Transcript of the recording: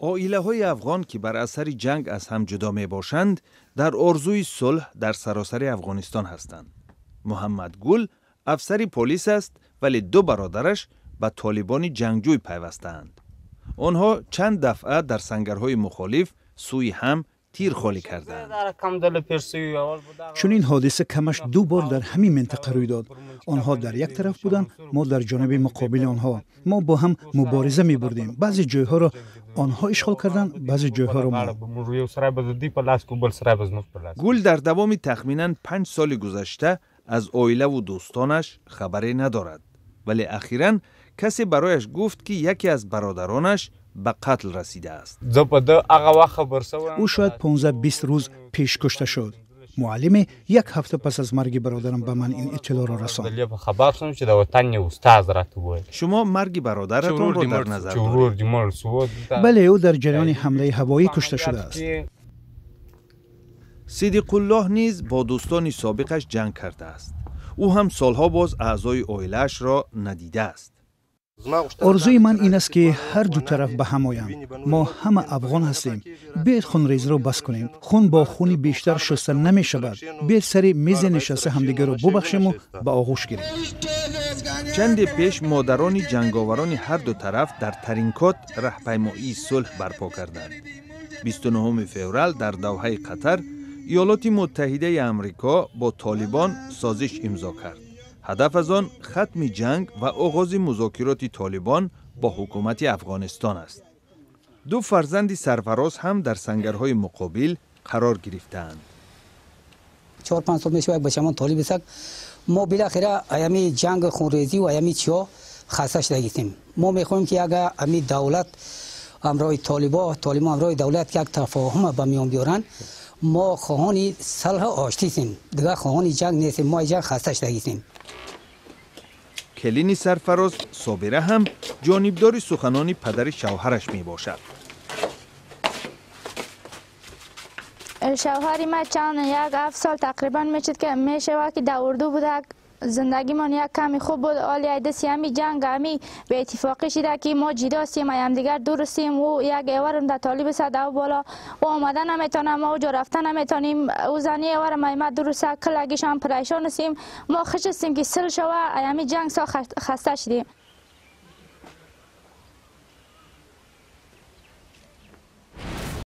عائله‌های افغان که بر اثر جنگ از هم جدا می باشند در آرزوی صلح در سراسر افغانستان هستند. محمد گل افسری پلیس است ولی دو برادرش به طالبان جنگجوی پیوستند. آنها چند دفعه در سنگرهای مخالف سوی هم تیر خالی کردند. چون این حادثه کمش 2 بار در همین منطقه روی داد. آنها در یک طرف بودند، ما در جانب مقابل آنها. ما با هم مبارزه می بردیم. بعضی جایها را آنها اشغال کردند، بعضی جایها را ما. گل در دوام تخمیناً 5 سال گذشته از عائله و دوستانش خبری ندارد. ولی اخیراً کسی برایش گفت که یکی از برادرانش به قتل رسیده است. او شاید 15-20 روز پیش کشته شد. معلم 1 هفته پس از مرگ برادرم به من این اطلاع را رساند. شما مرگ برادرتان را در نظر دارید؟ بله، او در جریان حمله هوایی کشته شده است. صدیق الله نیز با دوستان سابقش جنگ کرده است. او هم سالها باز اعضای عائله‌اش را ندیده است. آرزوی من این است که هر دو طرف به هم آیند. ما همه افغان هستیم. بیاید خونریزی را بس کنیم. خون با خونی بیشتر شسته نمی شود. بیاید سر میز نشسته همدیگر را ببخشیم و به آغوش گیریم. چند پیش مادران جنگاوران هر دو طرف در ترینکوت راهپیمایی صلح برپا کردند. 29 فوریه در دوحه قطر ایالات متحده آمریکا با طالبان سازش امضا کرد. هدف از آن ختم جنگ و آغاز مذاکرات طالبان با حکومت افغانستان است. 2 فرزند سرفراز هم در سنگرهای مقابل قرار گرفتند. 4-5 سال میشه یک بچه‌مان طالب است. ما بالاخره ایامی جنگ خونریزی و ایامی چیا خسته شدیم. ما میخوایم که اگر امی دولت امروی طالبان امروی دولت یک تفاهم به میان بیارن، ما خواهان صلح آشتی هستیم. دیگه خواهان جنگ نیستیم. ما جنگ خسته شدیم. کلین سرفراز صابره هم جانبدار سخنان پدر شوهرش می باشد. شوهری ما چند 1-7 سال تقریبا میشد که میشه که در اردو بوده. زندگی من یک کمی خوب بود. حالی ایدسی همی جنگ همی به اتفاقی شده که ما جدا سیم، هم دیگر دور سیم. و یک ایورم در طالب صد و بالا و آمدن نمیتونم، ما اوجا رفتن نمیتونیم. او زنی ایورم ایمد دور سه کلگیش هم پریشان سیم. ما خش سیم که سل شوه همی جنگ سا خسته شدیم.